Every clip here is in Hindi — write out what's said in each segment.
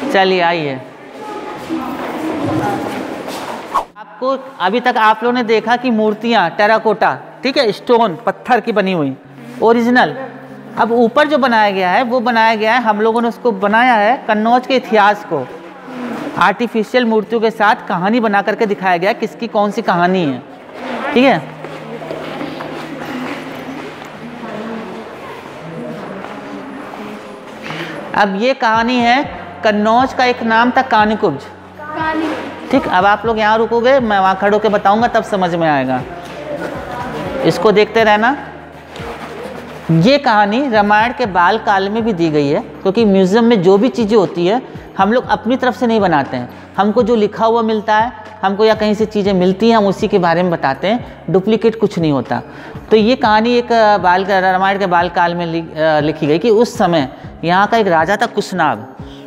चलिए आइए, आपको अभी तक आप लोगों ने देखा कि मूर्तियाँ टेराकोटा, ठीक है, स्टोन पत्थर की बनी हुई ओरिजिनल। अब ऊपर जो बनाया गया है वो बनाया गया है, हम लोगों ने उसको बनाया है कन्नौज के इतिहास को आर्टिफिशियल मूर्तियों के साथ कहानी बना करके दिखाया गया है, किसकी कौन सी कहानी है, ठीक है। अब ये कहानी है कन्नौज का एक नाम था कानीकुब्ज, ठीक। अब आप लोग यहाँ रुकोगे, मैं वहाँ खड़े होकर बताऊंगा तब समझ में आएगा, इसको देखते रहना। ये कहानी रामायण के बाल काल में भी दी गई है, क्योंकि म्यूज़ियम में जो भी चीज़ें होती है हम लोग अपनी तरफ से नहीं बनाते हैं, हमको जो लिखा हुआ मिलता है, हमको या कहीं से चीज़ें मिलती हैं हम उसी के बारे में बताते हैं, डुप्लीकेट कुछ नहीं होता। तो ये कहानी एक रामायण के बाल काल में लिखी गई कि उस समय यहाँ का एक राजा था कुशनाग।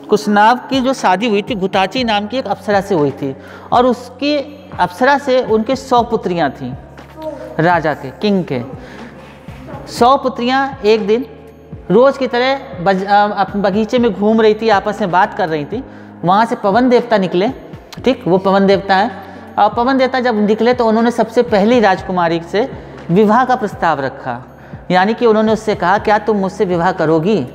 कुशनाग की जो शादी हुई थी घुताची नाम की एक अप्सरा से हुई थी, और उसकी अप्सरा से उनके 100 पुत्रियाँ थीं, राजा के, किंग के 100 पुत्रियाँ एक दिन रोज़ की तरह बगीचे में घूम रही थी, आपस में बात कर रही थी। वहाँ से पवन देवता निकले, ठीक, वो पवन देवता हैं। और पवन देवता जब निकले तो उन्होंने सबसे पहली राजकुमारी से विवाह का प्रस्ताव रखा, यानी कि उन्होंने उससे कहा क्या तुम मुझसे विवाह करोगी।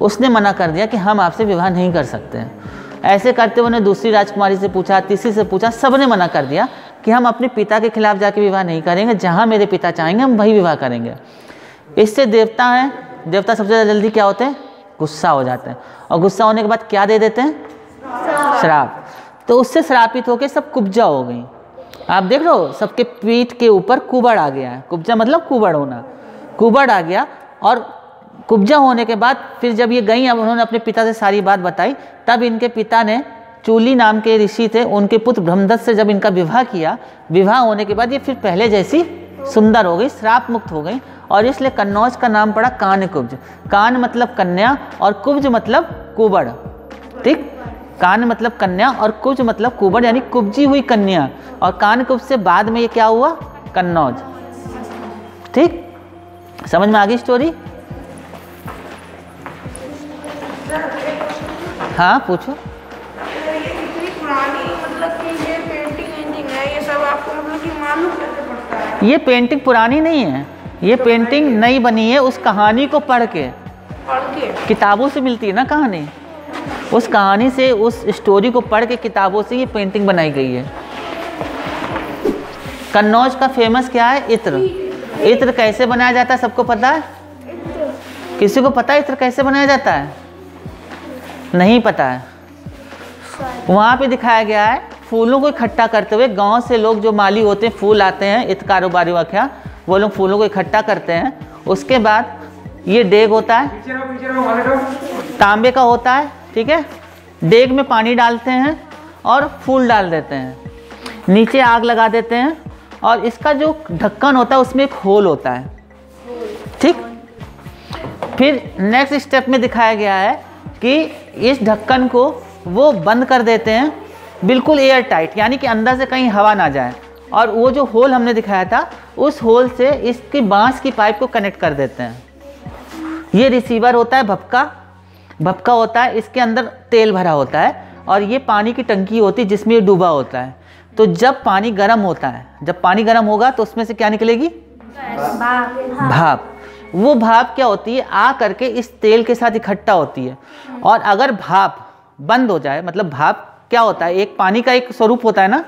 उसने मना कर दिया कि हम आपसे विवाह नहीं कर सकते हैं। ऐसे करते हुए उन्होंने दूसरी राजकुमारी से पूछा, तीसरी से पूछा, सब ने मना कर दिया कि हम अपने पिता के खिलाफ जाके विवाह नहीं करेंगे, जहाँ मेरे पिता चाहेंगे हम वही विवाह करेंगे। इससे देवता हैं, देवता सबसे ज़्यादा जल्दी क्या होते हैं, गुस्सा हो जाते हैं, और गुस्सा होने के बाद क्या दे देते हैं, श्राप। तो उससे श्रापित होकर सब कुब्जा हो गई। आप देख रहे हो सबके पीठ के ऊपर कुबड़ आ गया है, कुब्जा मतलब कुबड़ होना, कुबड़ आ गया। और कुब्जा होने के बाद फिर जब ये गई, अब उन्होंने अपने पिता से सारी बात बताई, तब इनके पिता ने, चूली नाम के ऋषि थे, उनके पुत्र ब्रह्मदत्त से जब इनका विवाह किया, विवाह होने के बाद ये फिर पहले जैसी सुंदर हो गई, श्राप मुक्त हो गई, और इसलिए कन्नौज का नाम पड़ा कानकुब्ज। कान मतलब कन्या और कुब्ज मतलब कुबड़, ठीक। कान मतलब कन्या और कुब्ज मतलब कुबड़, यानी कुब्जी हुई कन्या। और कानकुब्ज से बाद में ये क्या हुआ, कन्नौज, ठीक। समझ में आ गई स्टोरी? हाँ पूछो। इतनी पुरानी, मतलब कि ये पेंटिंग है, ये सब आपको मतलब कि मालूम कैसे पड़ता है? ये पेंटिंग पुरानी नहीं है, ये पेंटिंग नई बनी है उस कहानी को पढ़ के किताबों से मिलती है ना कहानी, उस कहानी से, उस स्टोरी को पढ़ के किताबों से ये पेंटिंग बनाई गई है। कन्नौज का फेमस क्या है, इत्र। इत्र कैसे बनाया जाता है सबको पता है? किसी को पता है इत्र कैसे बनाया जाता है? नहीं पता है। वहाँ पे दिखाया गया है फूलों को इकट्ठा करते हुए, गांव से लोग जो माली होते हैं, फूल आते हैं, इत्र कारोबारी वाक्या, वो लोग फूलों को इकट्ठा करते हैं। उसके बाद ये डेग होता है, तांबे का होता है, ठीक है। डेग में पानी डालते हैं और फूल डाल देते हैं, नीचे आग लगा देते हैं, और इसका जो ढक्कन होता है उसमें एक होल होता है, ठीक। फिर नेक्स्ट स्टेप में दिखाया गया है कि इस ढक्कन को वो बंद कर देते हैं बिल्कुल एयर टाइट, यानी कि अंदर से कहीं हवा ना जाए, और वो जो होल हमने दिखाया था उस होल से इसकी बांस की पाइप को कनेक्ट कर देते हैं। ये रिसीवर होता है भपका, भपका होता है, इसके अंदर तेल भरा होता है, और ये पानी की टंकी होती है जिसमें ये डूबा होता है। तो जब पानी गर्म होता है, जब पानी गर्म होगा तो उसमें से क्या निकलेगी, भाप। वो भाप क्या होती है, आ करके इस तेल के साथ इकट्ठा होती है, और अगर भाप बंद हो जाए, मतलब भाप क्या होता है, एक पानी का एक स्वरूप होता है ना,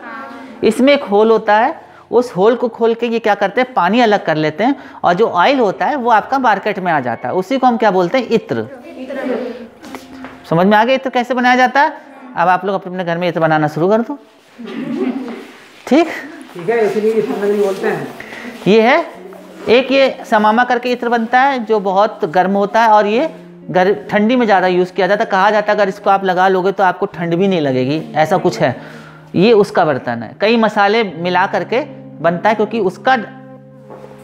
इसमें एक होल होता है, उस होल को खोल के ये क्या करते हैं, पानी अलग कर लेते हैं, और जो ऑयल होता है वो आपका मार्केट में आ जाता है, उसी को हम क्या बोलते हैं, इत्र। समझ में आ गया इत्र कैसे बनाया जाता है? अब आप लोग अपने घर में इत्र बनाना शुरू कर दो, ठीक है, इसलिए सामग्री बोलते हैं। ये है एक, ये समामा करके इत्र बनता है जो बहुत गर्म होता है, और ये ठंडी में ज़्यादा यूज़ किया जाता है। कहा जाता है अगर इसको आप लगा लोगे तो आपको ठंड भी नहीं लगेगी, ऐसा कुछ है। ये उसका बर्तन है, कई मसाले मिला करके बनता है, क्योंकि उसका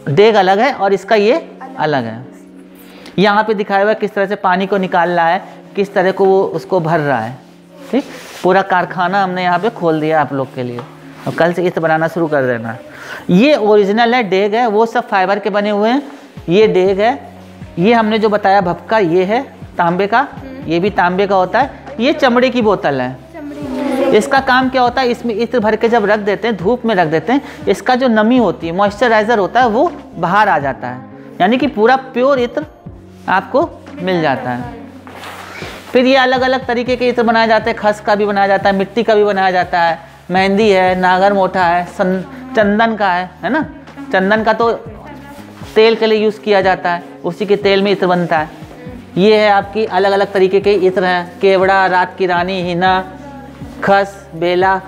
डेग अलग है और इसका ये अलग है। यहाँ पे दिखाया हुआ किस तरह से पानी को निकाल रहा है, किस तरह को वो उसको भर रहा है, ठीक। पूरा कारखाना हमने यहाँ पे खोल दिया आप लोग के लिए, और कल से इत्र बनाना शुरू कर देना। ये ओरिजिनल है, डेग है, वो सब फाइबर के बने हुए हैं। ये डेग है, ये हमने जो बताया भपका, ये है तांबे का, ये भी तांबे का होता है। ये चमड़े की बोतल है। इसका काम क्या होता है, इसमें इत्र भर के जब रख देते हैं, धूप में रख देते हैं, इसका जो नमी होती है, मॉइस्चराइजर होता है, वो बाहर आ जाता है, यानी कि पूरा प्योर इत्र आपको मिल जाता है। फिर ये अलग अलग तरीके के इत्र बनाए जाते हैं, खस का भी बनाया जाता है, मिट्टी का भी बनाया जाता है, मेहंदी है, नागर मोटा है, चंदन का है ना। चंदन का तो तेल के लिए यूज़ किया जाता है, उसी के तेल में इत्र बनता है। ये है आपकी अलग अलग तरीके के इत्र हैं, केवड़ा, रात की रानी, हिना, खस, बेला।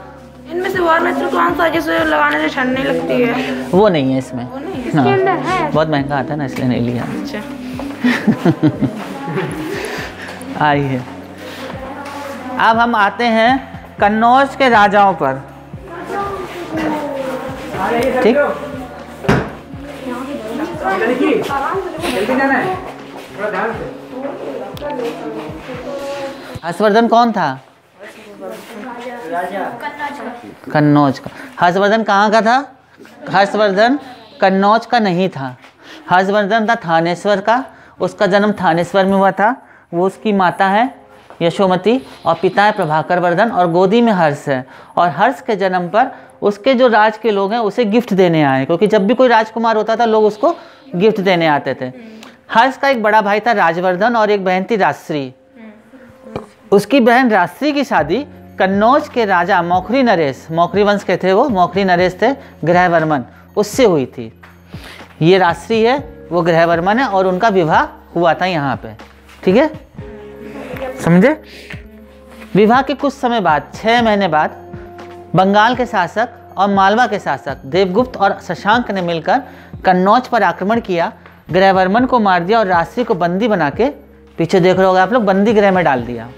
इनमें से वाला इत्र कौन सा जिसे लगाने से ठंड नहीं लगती है? वो नहीं है इसमें, इसके अंदर है, बहुत महंगा आता है ना, इसलिए नहीं लिया। अच्छा आइए अब हम आते हैं कन्नौज के राजाओं पर। ठीक, जल्दी जाना है, थोड़ा ध्यान से। हर्षवर्धन कौन था? कन्नौज का। हर्षवर्धन कहाँ का था? हर्षवर्धन कन्नौज का नहीं था, हर्षवर्धन था थानेश्वर का। उसका जन्म थानेश्वर में हुआ था। वो उसकी माता है यशोमती और पिता है प्रभाकर वर्धन और गोदी में हर्ष है। और हर्ष के जन्म पर उसके जो राज के लोग हैं उसे गिफ्ट देने आए, क्योंकि जब भी कोई राजकुमार होता था लोग उसको गिफ्ट देने आते थे। हर्ष का एक बड़ा भाई था राजवर्धन और एक बहन थी राजश्री। उसकी बहन राजश्री की शादी कन्नौज के राजा मौखरी नरेश, मौखरी वंश के थे वो, मौखरी नरेश थे, ग्रहवर्मन, उससे हुई थी। ये राजश्री है, वो ग्रहवर्मन है, और उनका विवाह हुआ था यहाँ पे। ठीक है, समझे? विवाह के कुछ समय बाद, 6 महीने बाद, बंगाल के शासक और मालवा के शासक देवगुप्त और शशांक ने मिलकर कन्नौज पर आक्रमण किया, ग्रहवर्मन को मार दिया और राजश्री को बंदी बना के, पीछे देख रहे होगे आप लोग, बंदी गृह में डाल दिया।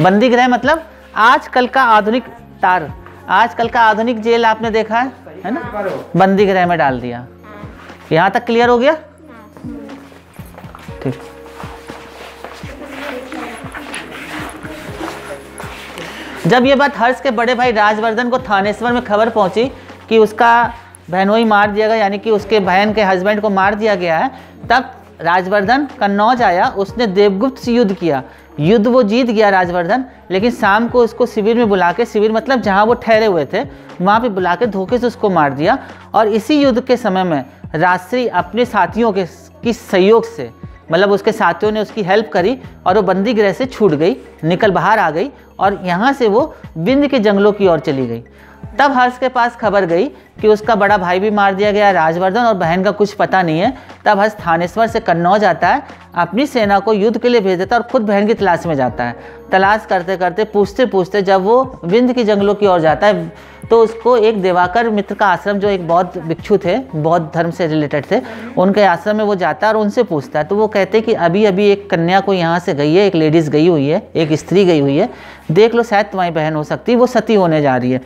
बंदी गृह मतलब आजकल का आधुनिक तार, आजकल का आधुनिक जेल आपने देखा है ना, बंदी गृह में डाल दिया। यहाँ तक क्लियर हो गया? ठीक। जब ये बात हर्ष के बड़े भाई राजवर्धन को थानेश्वर में खबर पहुंची कि उसका बहनोई मार दिया गया, यानी कि उसके बहन के हस्बैंड को मार दिया गया है, तब राजवर्धन कन्नौज आया। उसने देवगुप्त से युद्ध किया। युद्ध वो जीत गया राजवर्धन, लेकिन शाम को उसको शिविर में बुला के, शिविर मतलब जहाँ वो ठहरे हुए थे वहाँ पे बुला के धोखे से उसको मार दिया। और इसी युद्ध के समय में राजश्री अपने साथियों के सहयोग से, मतलब उसके साथियों ने उसकी हेल्प करी और वो बंदी गृह से छूट गई, निकल बाहर आ गई और यहाँ से वो विंध्य के जंगलों की ओर चली गई। तब हर्ष के पास खबर गई कि उसका बड़ा भाई भी मार दिया गया राजवर्धन और बहन का कुछ पता नहीं है। तब हर्ष थानेश्वर से कन्नौज आता है, अपनी सेना को युद्ध के लिए भेज देता है और खुद बहन की तलाश में जाता है। तलाश करते करते, पूछते पूछते जब वो विंध्य के जंगलों की ओर जाता है तो उसको एक देवाकर मित्र का आश्रम, जो एक बौद्ध भिक्षु थे, बौद्ध धर्म से रिलेटेड थे, उनके आश्रम में वो जाता है और उनसे पूछता है। तो वो कहते हैं कि अभी अभी एक कन्या को यहाँ से गई है, एक लेडीज़ गई हुई है, एक स्त्री गई हुई है, देख लो शायद तुम्हारी बहन हो सकती है, वो सती होने जा रही है।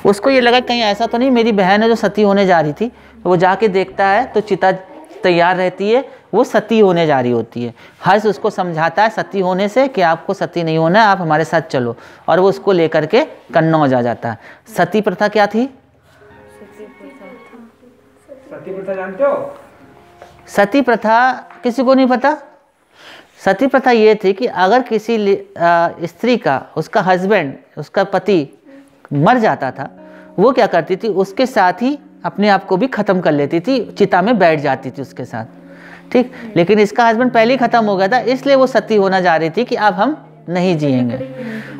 उसको ये लगा कहीं ऐसा तो नहीं मेरी बहन है जो सती होने जा रही थी। तो वो जाके देखता है तो चिता तैयार रहती है, वो सती होने जा रही होती है। हर्ष उसको समझाता है सती होने से कि आपको सती नहीं होना है, आप हमारे साथ चलो, और वो उसको लेकर के कन्नौज आ जाता है। सती प्रथा क्या थी? सती प्रथा जानते हो? सती प्रथा किसी को नहीं पता? सती प्रथा ये थी कि अगर किसी स्त्री का, उसका हस्बैंड, उसका पति मर जाता था, वो क्या करती थी, उसके साथ ही अपने आप को भी ख़त्म कर लेती थी, चिता में बैठ जाती थी उसके साथ। ठीक, लेकिन इसका हस्बैंड पहले ही ख़त्म हो गया था, इसलिए वो सती होना जा रही थी कि अब हम नहीं जिएंगे।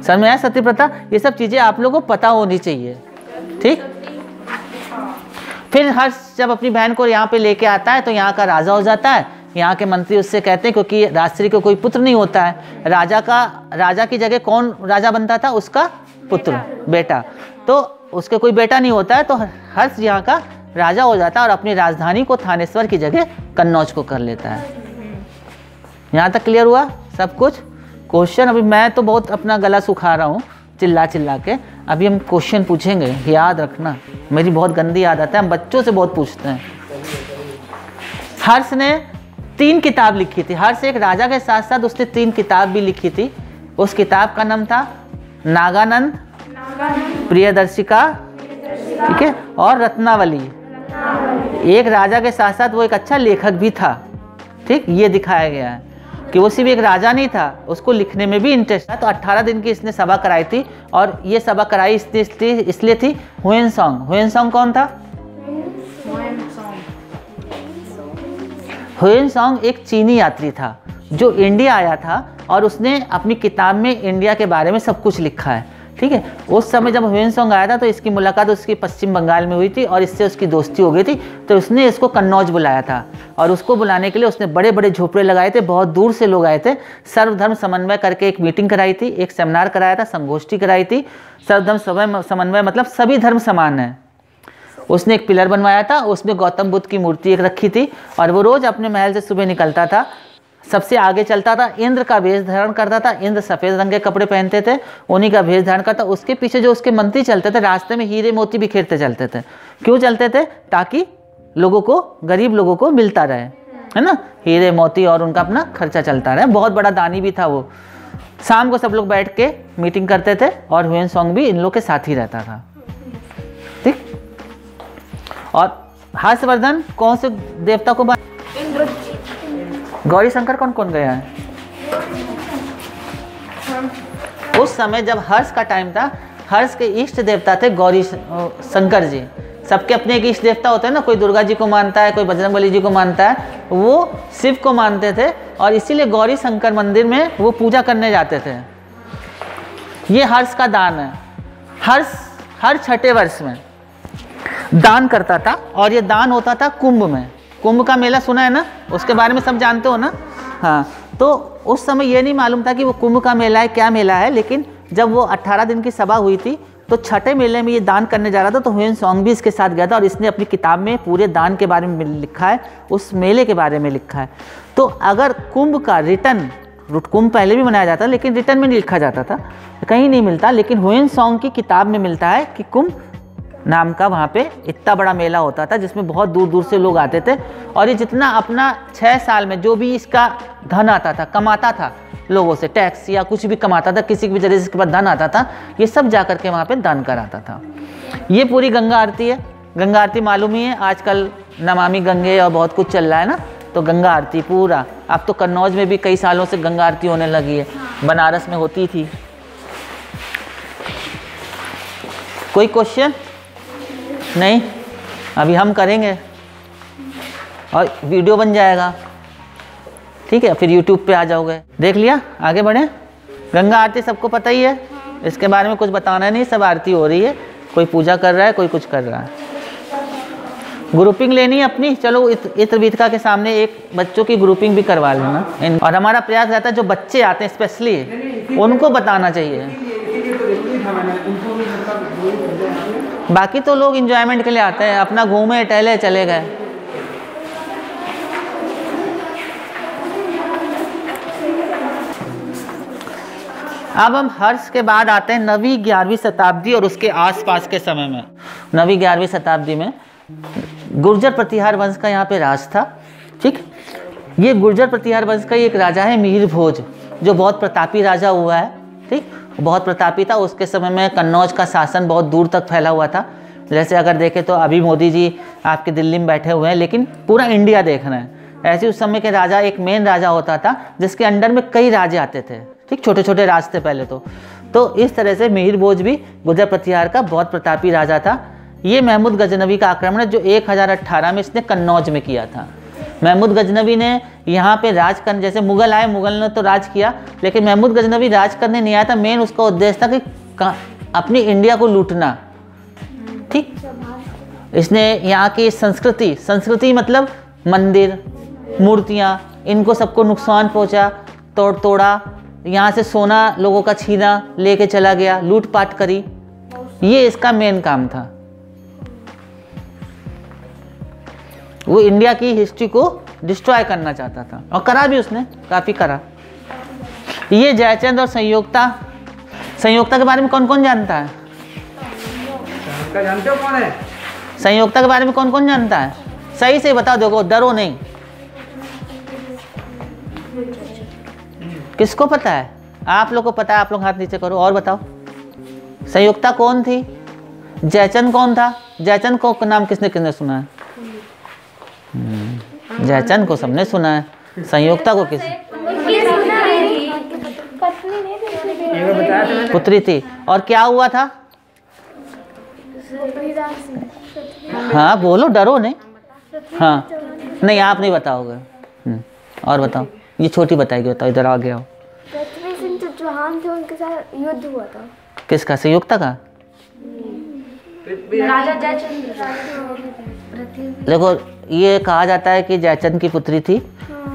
समझ में आया? सती प्रथा, ये सब चीज़ें आप लोगों को पता होनी चाहिए। ठीक, फिर हर्ष जब अपनी बहन को यहाँ पे लेके आता है तो यहाँ का राजा हो जाता है। यहाँ के मंत्री उससे कहते हैं, क्योंकि राजश्री को कोई पुत्र नहीं होता है, राजा की जगह कौन राजा बनता था? उसका पुत्र, बेटा। तो उसके कोई बेटा नहीं होता है, तो हर्ष यहाँ का राजा हो जाता है और अपनी राजधानी को थानेश्वर की जगह कन्नौज को कर लेता है। यहाँ तक क्लियर हुआ सब कुछ? क्वेश्चन, अभी मैं तो बहुत अपना गला सुखा रहा हूँ चिल्ला चिल्ला के, अभी हम क्वेश्चन पूछेंगे, याद रखना। मेरी बहुत गंदी आदत है, हम बच्चों से बहुत पूछते हैं। हर्ष ने 3 किताब लिखी थी। हर्ष एक राजा के साथ साथ उसने 3 किताब भी लिखी थी। उस किताब का नाम था नागानंद, प्रियदर्शिका, ठीक है, और रत्नावली। एक राजा के साथ साथ वो एक अच्छा लेखक भी था। ठीक, ये दिखाया गया है कि वो सिर्फ एक राजा नहीं था, उसको लिखने में भी इंटरेस्ट था। तो 18 दिन की इसने सभा कराई थी, और ये सभा कराई इसलिए थी। हुएनसांग कौन था? हुएनसांग एक चीनी यात्री था जो इंडिया आया था, और उसने अपनी किताब में इंडिया के बारे में सब कुछ लिखा है। ठीक है, उस समय जब हुएनसांग आया था तो इसकी मुलाकात उसकी पश्चिम बंगाल में हुई थी, और इससे उसकी दोस्ती हो गई थी। तो उसने इसको कन्नौज बुलाया था, और उसको बुलाने के लिए उसने बड़े बड़े झोपड़े लगाए थे, बहुत दूर से लोग आए थे। सर्वधर्म समन्वय करके एक मीटिंग कराई थी, एक सेमिनार कराया था, संगोष्ठी कराई थी। सर्वधर्म समन्वय मतलब सभी धर्म समान है। उसने एक पिलर बनवाया था, उसमें गौतम बुद्ध की मूर्ति एक रखी थी, और वो रोज़ अपने महल से सुबह निकलता था, सबसे आगे चलता था, इंद्र का वेश धारण करता था। इंद्र सफ़ेद रंग के कपड़े पहनते थे, उन्हीं का वेश धारण करता। उसके पीछे जो उसके मंत्री चलते थे, रास्ते में हीरे मोती बिखेरते चलते थे। क्यों चलते थे? ताकि लोगों को, गरीब लोगों को मिलता रहे, है ना, हीरे मोती, और उनका अपना खर्चा चलता रहे। बहुत बड़ा दानी भी था वो। शाम को सब लोग बैठ के मीटिंग करते थे, और हुएनसांग भी इन लोग के साथ ही रहता था। ठीक। और हर्षवर्धन कौन से देवता को? गौरी शंकर कौन कौन गया है? उस समय जब हर्ष का टाइम था, हर्ष के इष्ट देवता थे गौरी शंकर जी। सबके अपने एक इष्ट देवता होते हैं ना, कोई दुर्गा जी को मानता है, कोई बजरंगबली जी को मानता है, वो शिव को मानते थे, और इसीलिए गौरी शंकर मंदिर में वो पूजा करने जाते थे। ये हर्ष का दान है। हर्ष हर छठे वर्ष में दान करता था, और ये दान होता था कुंभ में। कुंभ का मेला सुना है ना, उसके बारे में सब जानते हो ना? हाँ, तो उस समय ये नहीं मालूम था कि वो कुंभ का मेला है, क्या मेला है। लेकिन जब वो 18 दिन की सभा हुई थी, तो छठे मेले में ये दान करने जा रहा था, तो हुएनसांग भी इसके साथ गया था, और इसने अपनी किताब में पूरे दान के बारे में लिखा है, उस मेले के बारे में लिखा है। तो अगर कुंभ का रिटर्न, कुंभ पहले भी मनाया जाता है, लेकिन रिटर्न में नहीं लिखा जाता था, कहीं नहीं मिलता, लेकिन हुएनसांग की किताब में मिलता है कि कुंभ नाम का वहाँ पे इतना बड़ा मेला होता था, जिसमें बहुत दूर दूर से लोग आते थे। और ये जितना अपना 6 साल में जो भी इसका धन आता था, कमाता था, लोगों से टैक्स या कुछ भी कमाता था, किसी भी जरिए से इसके पास धन आता था, ये सब जा करके वहाँ पे दान कराता था। ये पूरी गंगा आरती है। गंगा आरती मालूम ही है, आजकल नमामि गंगे और बहुत कुछ चल रहा है ना, तो गंगा आरती पूरा। अब तो कन्नौज में भी कई सालों से गंगा आरती होने लगी है, बनारस में होती थी। कोई क्वेश्चन? नहीं, अभी हम करेंगे और वीडियो बन जाएगा, ठीक है, फिर YouTube पे आ जाओगे। देख लिया, आगे बढ़े। गंगा आरती सबको पता ही है, इसके बारे में कुछ बताना नहीं, सब आरती हो रही है, कोई पूजा कर रहा है, कोई कुछ कर रहा है। ग्रुपिंग लेनी है अपनी, चलो इत्र वीथिका के सामने एक बच्चों की ग्रुपिंग भी करवा लेना। और हमारा प्रयास रहता है जो बच्चे आते हैं स्पेशली उनको बताना चाहिए, बाकी तो लोग एंजॉयमेंट के लिए आते हैं, अपना घूमे टहले चले गए। अब हम हर्ष के बाद आते हैं 9वीं 11वीं शताब्दी और उसके आसपास के समय में। 9वीं 11वीं शताब्दी में गुर्जर प्रतिहार वंश का यहाँ पे राज था। ठीक, ये गुर्जर प्रतिहार वंश का एक राजा है मिहिर भोज, जो बहुत प्रतापी राजा हुआ है। ठीक, बहुत प्रतापी था। उसके समय में कन्नौज का शासन बहुत दूर तक फैला हुआ था। जैसे अगर देखें तो अभी मोदी जी आपके दिल्ली में बैठे हुए हैं, लेकिन पूरा इंडिया देख रहे हैं। ऐसे उस समय के राजा, एक मेन राजा होता था जिसके अंडर में कई राजे आते थे। ठीक, छोटे छोटे राज थे पहले तो इस तरह से मिहिर भोज भी गुर्जर प्रतिहार का बहुत प्रतापी राजा था। ये महमूद गजनवी का आक्रमण है जो 1018 में इसने कन्नौज में किया था। महमूद गजनवी ने यहाँ पे राज करने, जैसे मुगल आए, मुगल ने तो राज किया, लेकिन महमूद गजनवी राज करने नहीं आया था। मेन उसका उद्देश्य था कि अपनी इंडिया को लूटना। ठीक, इसने यहाँ की संस्कृति मतलब मंदिर, मूर्तियाँ, इनको सबको नुकसान पहुँचा, तोड़ा, यहाँ से सोना लोगों का छीना, लेके चला गया, लूटपाट करी। ये इसका मेन काम था। वो इंडिया की हिस्ट्री को डिस्ट्रॉय करना चाहता था और करा भी उसने, काफ़ी करा। ये जयचंद और संयोक्ता के बारे में कौन कौन जानता है? जानते हो कौन है? संयोक्ता के बारे में कौन कौन जानता है? सही से बता दो, डरो नहीं। किसको पता है? आप लोग को पता है, आप लोग हाथ नीचे करो और बताओ। संयोक्ता कौन थी? जयचंद कौन था? जयचंद को नाम किसने किसने सुना है? जयचंद को सबने सुना है। संयोक्ता को किस? एक बार बताया था मैंने। पुत्री थी। और क्या हुआ था? हाँ बोलो, डरो नहीं। हाँ नहीं, आप नहीं बताओगे। और बताओ, ये छोटी बताएगी। बताओ, इधर आ गया हो। पृथ्वी सिंह जो चौहान थे उनके साथ युद्ध हुआ था। किसका? संयुक्ता का? राजा जयचंद्र। देखो, ये कहा जाता है कि जयचंद की पुत्री थी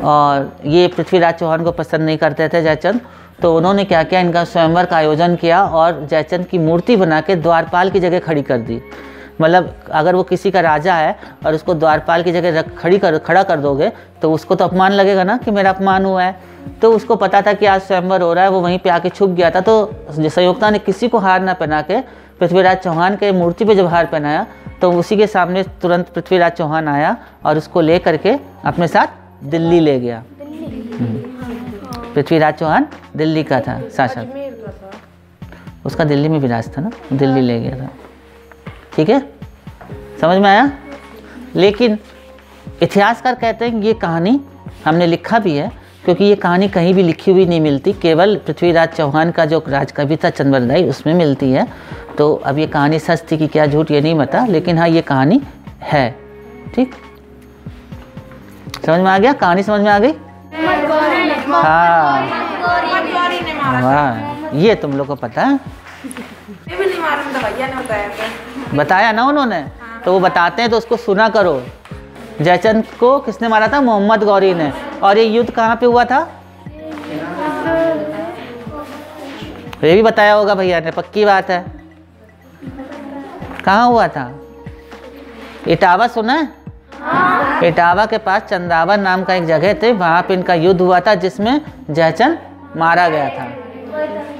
और ये पृथ्वीराज चौहान को पसंद नहीं करते थे जयचंद। तो उन्होंने क्या किया, इनका स्वयंवर का आयोजन किया और जयचंद की मूर्ति बना के द्वारपाल की जगह खड़ी कर दी। मतलब अगर वो किसी का राजा है और उसको द्वारपाल की जगह खड़ा कर दोगे तो उसको तो अपमान लगेगा ना कि मेरा अपमान हुआ है। तो उसको पता था कि आज स्वयंवर हो रहा है, वो वहीं पे आके छुप गया था। तो संयुक्ता ने किसी को हार ना पहना के पृथ्वीराज चौहान के मूर्ति पे जब हार पहनाया तो उसी के सामने तुरंत पृथ्वीराज चौहान आया और उसको ले करके अपने साथ दिल्ली ले गया। पृथ्वीराज चौहान दिल्ली का था शासक, उसका दिल्ली में विराज था ना, दिल्ली ले गया था। ठीक है, समझ में आया? लेकिन इतिहासकार कहते हैं कि ये कहानी हमने लिखा भी है, क्योंकि ये कहानी कहीं भी लिखी हुई नहीं मिलती, केवल पृथ्वीराज चौहान का जो राजकवि था चंद्रवरदाई उसमें मिलती है। तो अब ये कहानी सच थी कि क्या झूठ ये नहीं पता, लेकिन हाँ ये कहानी है। ठीक, समझ में आ गया? कहानी समझ में आ गई? हाँ वाह, ये तुम लोग को पता है? ये भी नहीं मालूम था, भैया ने बताया था। बताया ना उन्होंने, तो वो बताते हैं तो उसको सुना करो। जयचंद को किसने मारा था? मोहम्मद गौरी ने। और ये युद्ध कहाँ पे हुआ था? ये भी बताया होगा भैया ने, पक्की बात है। कहाँ हुआ था? इटावा सुना है? हाँ। इटावा के पास चंदावर नाम का एक जगह थे, वहाँ पे इनका युद्ध हुआ था जिसमें जयचंद मारा गया था।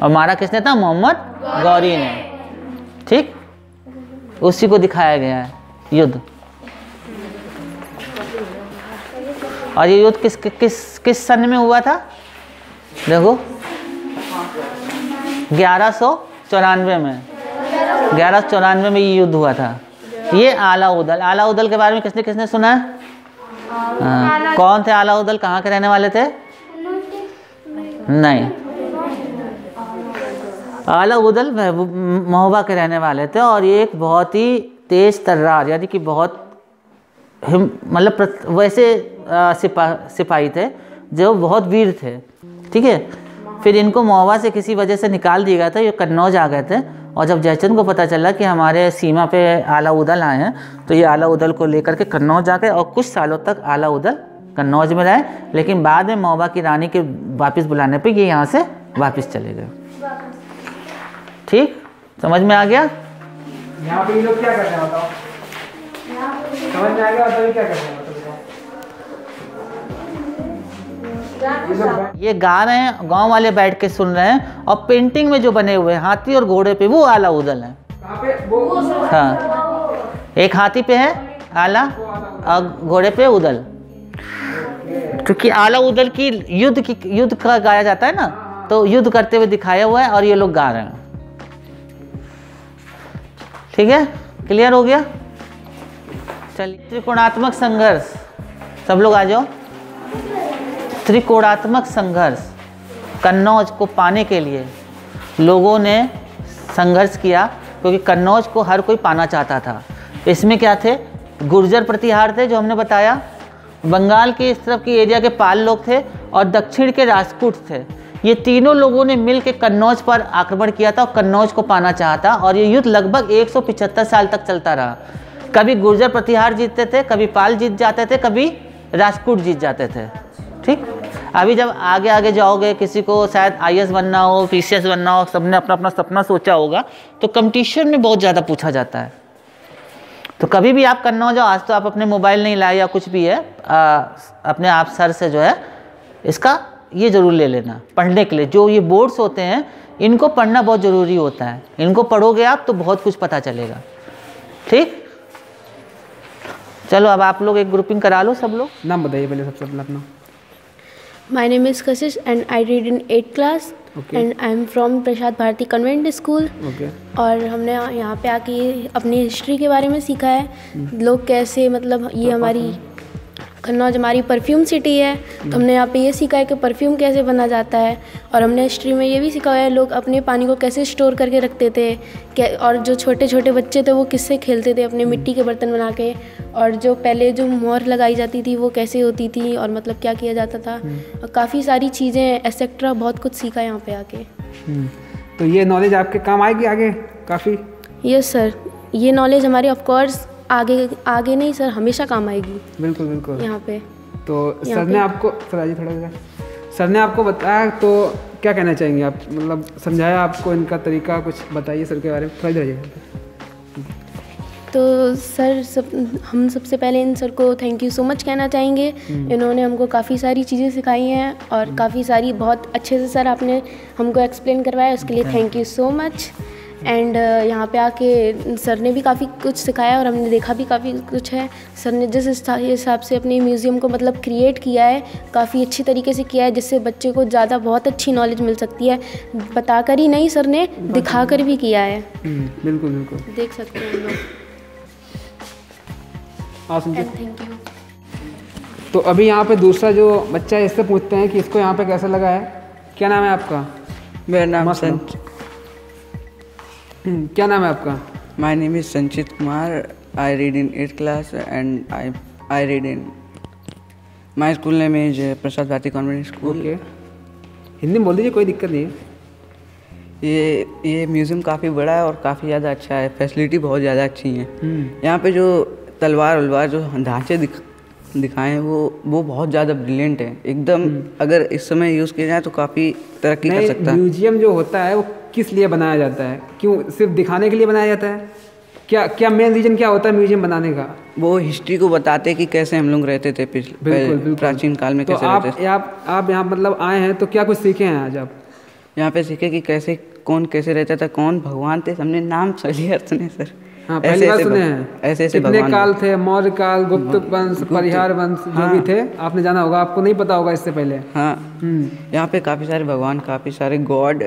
और मारा किसने था? मोहम्मद गौरी ने। ठीक, उसी को दिखाया गया है युद्ध। और ये युद्ध किस सन में हुआ था? देखो 1194 में, 1194 में ये युद्ध हुआ था। ये आला उदल, आला उदल के बारे में किसने किसने सुना है? कौन थे आला उदल? कहाँ के रहने वाले थे? नहीं, आला उदल महोबा के रहने वाले थे और ये एक बहुत ही तेज तर्रार, यानी कि बहुत मतलब वैसे सिपाही थे जो बहुत वीर थे। ठीक है, फिर इनको महोबा से किसी वजह से निकाल दिया गया था, ये कन्नौज आ गए थे। और जब जयचंद को पता चला कि हमारे सीमा पे आला उदल आए हैं, तो ये आला उदल को लेकर के कन्नौज आ गए और कुछ सालों तक आला उदल कन्नौज में रहे। लेकिन बाद में महोबा की रानी के वापस बुलाने पे ये यहाँ से वापस चले गए। ठीक, समझ में आ गया? यहाँ पे ये लोग क्या कर रहे हैं बताओ? समझ में आ गया? बताओ क्या कर रहे हैं बताओ? ये गा रहे हैं, गांव वाले बैठ के सुन रहे हैं। और पेंटिंग में जो बने हुए हैं हाथी और घोड़े पे, वो आला उदल है। कहाँ पे? वो हाँ, एक हाथी पे है आला और घोड़े पे उदल, क्योंकि आला उदल की युद्ध का गाया जाता है ना, तो युद्ध करते हुए दिखाया हुआ है और ये लोग गा रहे हैं। ठीक है, क्लियर हो गया? चलिए, त्रिकोणात्मक संघर्ष, सब लोग आ जाओ। त्रिकोणात्मक संघर्ष, कन्नौज को पाने के लिए लोगों ने संघर्ष किया, क्योंकि कन्नौज को हर कोई पाना चाहता था। इसमें क्या थे? गुर्जर प्रतिहार थे जो हमने बताया, बंगाल के इस तरफ की एरिया के पाल लोग थे और दक्षिण के राजपूत थे। ये तीनों लोगों ने मिलकर कन्नौज पर आक्रमण किया था और कन्नौज को पाना चाहा। और ये युद्ध लगभग 175 साल तक चलता रहा। कभी गुर्जर प्रतिहार जीतते थे, कभी पाल जीत जाते थे, कभी राजपूत जीत जाते थे। ठीक, अभी जब आगे आगे जाओगे, किसी को शायद IAS बनना हो, PCS बनना हो, सबने अपना अपना सपना सोचा होगा, तो कंपटीशन में बहुत ज़्यादा पूछा जाता है। तो कभी भी आप कन्नौज जाओ, आज तो आप अपने मोबाइल नहीं लाए या कुछ भी है, अपने आप सर से जो है इसका ये ज़रूर ले लेना पढ़ने के लिए। जो ये बोर्ड्स होते हैं इनको पढ़ना बहुत ज़रूरी होता है, इनको पढ़ोगे आप तो बहुत कुछ पता चलेगा। ठीक, चलो अब आप लोग एक ग्रुपिंग करा लो, सब लोग नाम बताइए पहले सबसे अपना। My name is Kashish and I read in 8th class. Okay. And I am from Prasad Bharati convent school. Okay. और हमने यहाँ पे आके अपनी हिस्ट्री के बारे में सीखा है, लोग कैसे मतलब ये हमारी कन्नौज हमारी परफ्यूम सिटी है, तो हमने यहाँ पे ये सीखा है कि परफ्यूम कैसे बना जाता है। और हमने हिस्ट्री में ये भी सीखा है लोग अपने पानी को कैसे स्टोर करके रखते थे, और जो छोटे छोटे बच्चे थे वो किससे खेलते थे अपने मिट्टी के बर्तन बना के, और जो पहले जो मोहर लगाई जाती थी वो कैसे होती थी और मतलब क्या किया जाता था, और काफ़ी सारी चीज़ें एक्सेट्रा बहुत कुछ सीखा यहाँ पे आके। तो ये नॉलेज आपके काम आएगी आगे काफ़ी? यस सर, ये नॉलेज हमारी ऑफकोर्स आगे नहीं सर, हमेशा काम आएगी। बिल्कुल बिल्कुल। यहाँ पे तो सर ने आपको सर ने आपको बताया, तो क्या कहना चाहेंगे आप? मतलब समझाया आपको इनका तरीका, कुछ बताइए सर के बारे में थोड़ा देर। तो सर हम सबसे पहले इन सर को थैंक यू सो मच कहना चाहेंगे। इन्होंने हमको काफ़ी सारी चीज़ें सिखाई हैं और काफ़ी सारी बहुत अच्छे से सर आपने हमको एक्सप्लेन करवाया, उसके लिए thank you so much. And यहाँ पे आके सर ने भी काफ़ी कुछ सिखाया और हमने देखा भी काफ़ी कुछ है। सर ने जिस हिसाब से अपने म्यूज़ियम को मतलब क्रिएट किया है, काफ़ी अच्छी तरीके से किया है, जिससे बच्चे को ज़्यादा बहुत अच्छी नॉलेज मिल सकती है। बताकर ही नहीं, सर ने दिखाकर भी किया है। बिल्कुल बिल्कुल, देख सकते हैं हम लोग। Thank you. तो अभी यहाँ पे दूसरा जो बच्चा है, इससे पूछते हैं कि इसको यहाँ पे कैसा लगा है। क्या नाम है आपका? मेरा नाम क्या नाम है आपका? My name is Sanchit Kumar. I read in 8th class and I read in my school name is Prasad Bharati convent school. Okay, Hindi में बोल दीजिए, कोई दिक्कत नहीं है। ये म्यूज़ियम काफ़ी बड़ा है और काफ़ी ज़्यादा अच्छा है, फैसिलिटी बहुत ज़्यादा अच्छी हैं। यहाँ पे जो तलवार वलवार जो ढांचे दिखाए हैं वो बहुत ज़्यादा ब्रिलियंट है एकदम। अगर इस समय यूज़ किया जाए तो काफ़ी तरक्की कर सकता है। म्यूजियम जो होता है वो किस लिए बनाया जाता है? क्यों सिर्फ दिखाने के लिए बनाया जाता है? क्या मेन रीजन क्या होता है म्यूजियम बनाने का? वो हिस्ट्री को बताते कि कैसे हम लोग रहते थे पिछले प्राचीन काल में, कैसे रहते थे। आप यहाँ मतलब आए हैं तो क्या कुछ सीखे हैं आज आप? यहाँ पे सीखे कि कैसे कौन कैसे रहता था, कौन भगवान थे, हमने नाम चलिए सुने सर। हाँ, पहली बार सुने हैं। ऐसे कितने काल थे? मौर्य काल, गुप्त वंश, परिहार वंश, जो भी थे आपने जाना होगा, आपको नहीं पता होगा इससे पहले। हाँ, यहाँ पे काफ़ी सारे भगवान, काफ़ी सारे गॉड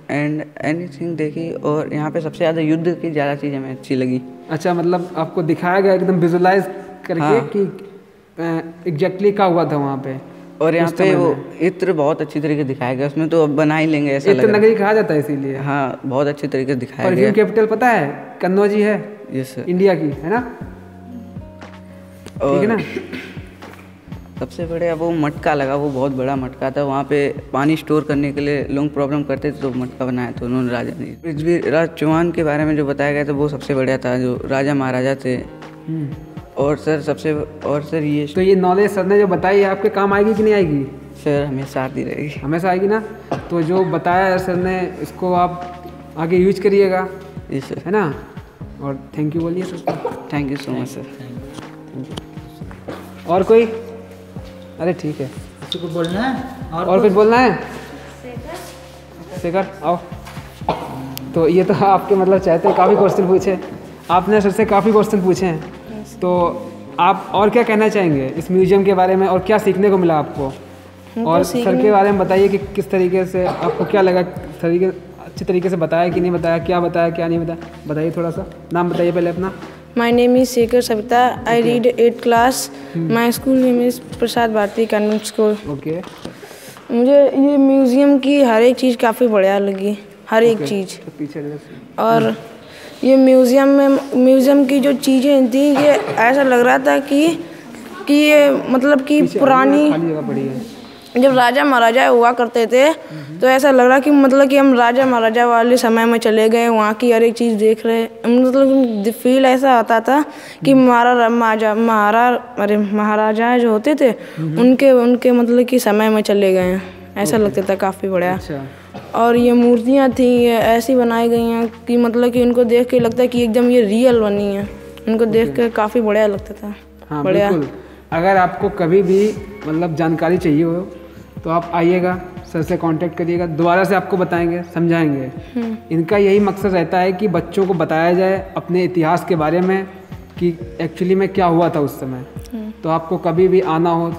एंड एनीथिंग देखी। और यहाँ पे सबसे ज़्यादा युद्ध की ज़्यादा चीज़ हमें अच्छी लगी। अच्छा, मतलब आपको दिखाया गया एकदम विजुलाइज करके कि एग्जैक्टली क्या हुआ था वहाँ पे। और यहाँ पे वो इत्र बहुत अच्छी तरीके से दिखाया गया, उसमें तो अब बना ही लेंगे ऐसा इत्र नगरी कहा जाता है इसीलिए। हाँ, बहुत अच्छी तरीके से दिखाया गया। परफ्यूम कैपिटल पता है? कन्नौज ही है। यस सर, इंडिया की, है ना? ठीक है ना? सबसे बढ़िया वो मटका लगा, वो बहुत बड़ा मटका था। वहाँ पे पानी स्टोर करने के लिए लोग प्रॉब्लम करते थे तो मटका बनाया था उन्होंने राजा ने। पृथ्वीराज चौहान के बारे में जो बताया गया था वो सबसे बढ़िया था, जो राजा महाराजा थे। और सर ये नॉलेज सर ने जो बताई है आपके काम आएगी कि नहीं आएगी? सर हमेशा आती रहेगी। हमेशा आएगी ना? तो जो बताया है सर ने, इसको आप आगे यूज करिएगा। जी सर, है ना? और थैंक यू बोलिए sir. Thank you so much sir. और कोई? अरे ठीक है, किसी को बोलना है और कुछ बोलना है? शेखर आओ। तो ये तो आपके मतलब चाहते हैं काफ़ी क्वेश्चन पूछे आपने, सर से काफ़ी क्वेश्चन पूछे हैं, तो आप और क्या कहना चाहेंगे इस म्यूजियम के बारे में और क्या सीखने को मिला आपको? और सर के बारे में बताइए कि किस तरीके से आपको क्या लगा, अच्छे तरीके से बताया कि नहीं बताया, क्या बताया क्या नहीं बताया, बताइए थोड़ा सा। नाम बताइए पहले अपना। My name is Shekhar Savita. I read 8th class. My school name is Prasad Bharati convent school. Okay. मुझे ये म्यूज़ियम की हर एक चीज़ काफ़ी बढ़िया लगी, हर एक चीज़। और ये म्यूज़ियम की जो चीज़ें थी, ये ऐसा लग रहा था कि ये मतलब कि पुरानी जब राजा महाराजा हुआ करते थे, तो ऐसा लग रहा कि मतलब कि हम राजा महाराजा वाले समय में चले गए, वहाँ की हर एक चीज़ देख रहे। मतलब फील ऐसा आता था कि महाराजा जो होते थे उनके मतलब कि समय में चले गए हैं, ऐसा लगता था काफ़ी बढ़िया। अच्छा। और ये मूर्तियाँ थी, ये ऐसी बनाई गई हैं कि मतलब कि इनको देख के लगता है कि एकदम ये रियल बनी है। इनको देख के काफ़ी बढ़िया लगता था। हाँ, बढ़िया। अगर आपको कभी भी मतलब जानकारी चाहिए हो तो आप आइएगा, सर से कांटेक्ट करिएगा, दोबारा से आपको बताएंगे, समझाएंगे। इनका यही मकसद रहता है कि बच्चों को बताया जाए अपने इतिहास के बारे में कि एक्चुअली में क्या हुआ था उस समय। तो आपको कभी भी आना हो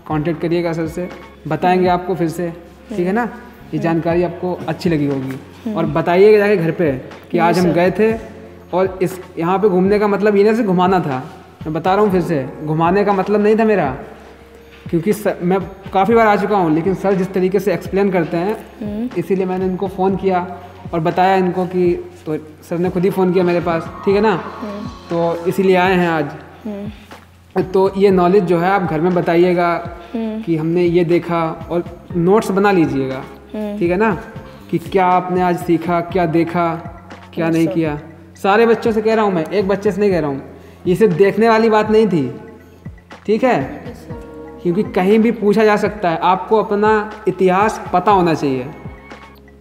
कांटेक्ट करिएगा सर से, बताएंगे आपको फिर से, ठीक है ना? ये जानकारी आपको अच्छी लगी होगी। और बताइएगा जाके घर पे कि आज हम गए थे और इस यहाँ पे घूमने का मतलब ये ना से घुमाना था। मैं बता रहा हूँ फिर से, घुमाने का मतलब नहीं था मेरा क्योंकि मैं काफ़ी बार आ चुका हूँ, लेकिन सर जिस तरीके से एक्सप्लेन करते हैं इसीलिए मैंने इनको फ़ोन किया और बताया इनको कि, तो सर ने खुद ही फ़ोन किया मेरे पास, ठीक है ना, तो इसीलिए आए हैं आज। तो ये नॉलेज जो है आप घर में बताइएगा कि हमने ये देखा, और नोट्स बना लीजिएगा, ठीक है ना, कि क्या आपने आज सीखा, क्या देखा, क्या नहीं किया। सारे बच्चों से कह रहा हूँ मैं, एक बच्चे से नहीं कह रहा हूँ। ये सिर्फ देखने वाली बात नहीं थी, ठीक है, क्योंकि कहीं भी पूछा जा सकता है। आपको अपना इतिहास पता होना चाहिए।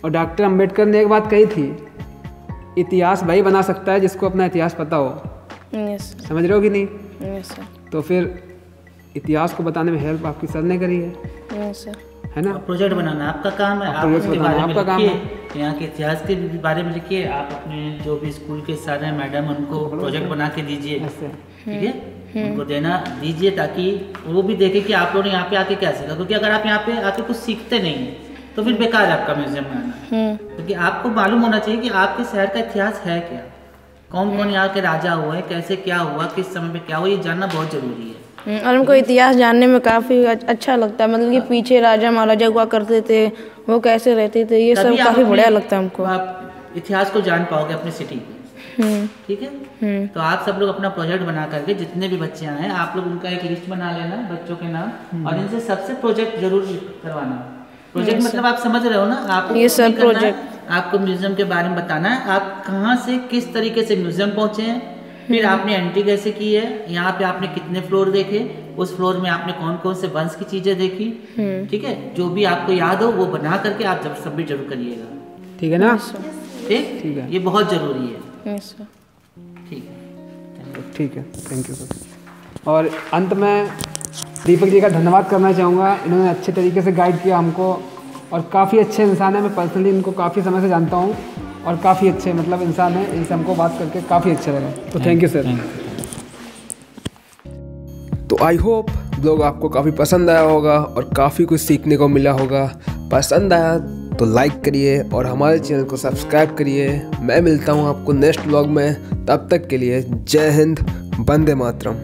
और डॉक्टर अंबेडकर ने एक बात कही थी, इतिहास वही बना सकता है जिसको अपना इतिहास पता हो। समझ रहे हो कि नहीं? तो फिर इतिहास को बताने में हेल्प आपकी सर ने करी है ना। प्रोजेक्ट बनाना आपका काम है, आप उसके बारे में लिखिए, यहाँ के इतिहास के बारे में लिखिए। आप अपने जो भी स्कूल के सारे मैडम उनको प्रोजेक्ट बना के दीजिए, ठीक है, उनको देना दीजिए, ताकि वो भी देखे कि आप लोगों ने यहाँ पे आके क्या सीखा। क्योंकि अगर आप यहाँ पे आके कुछ सीखते नहीं हैं तो फिर बेकार है आपका म्यूजियम में आना। क्योंकि आपको मालूम होना चाहिए कि आपके शहर का इतिहास है क्या, कौन कौन यहाँ के राजा हुए, कैसे क्या हुआ, किस समय पे क्या हुआ, ये जानना बहुत जरूरी है। और हमको इतिहास जानने में काफ़ी अच्छा लगता है, मतलब कि पीछे राजा महाराजा हुआ करते थे, वो कैसे रहते थे, ये सब काफ़ी बढ़िया लगता है हमको। आप इतिहास को जान पाओगे अपने सिटी के, ठीक है। तो आप सब लोग अपना प्रोजेक्ट बना करके, जितने भी बच्चे आए हैं आप लोग उनका एक लिस्ट बना लेना बच्चों के नाम, और इनसे सबसे प्रोजेक्ट जरूर करवाना। प्रोजेक्ट मतलब आप समझ रहे हो ना, आपको ये सब प्रोजेक्ट आपको म्यूजियम के बारे में बताना है, आप कहाँ से किस तरीके से म्यूजियम पहुँचे हैं, फिर आपने एंट्री कैसे की है, यहाँ पे आपने कितने फ्लोर देखे, उस फ्लोर में आपने कौन कौन से वंश की चीजें देखी, ठीक है, जो भी आपको याद हो वो बना करके आप जब सबमिट जरूर करिएगा, ठीक है ना। ठीक है, ये बहुत जरूरी है। ठीक है, थैंक यू सर। और अंत में दीपक जी का धन्यवाद करना चाहूँगा, इन्होंने अच्छे तरीके से गाइड किया हमको, और काफ़ी अच्छे इंसान है। मैं पर्सनली इनको काफ़ी समय से जानता हूँ और काफ़ी अच्छे मतलब इंसान है, इनसे हमको बात करके काफ़ी अच्छा लगा। तो थैंक यू सर। तो आई होप ब्लॉग आपको काफ़ी पसंद आया होगा और काफ़ी कुछ सीखने को मिला होगा। पसंद आया तो लाइक करिए और हमारे चैनल को सब्सक्राइब करिए। मैं मिलता हूँ आपको नेक्स्ट ब्लॉग में, तब तक के लिए जय हिंद, वंदे मातरम।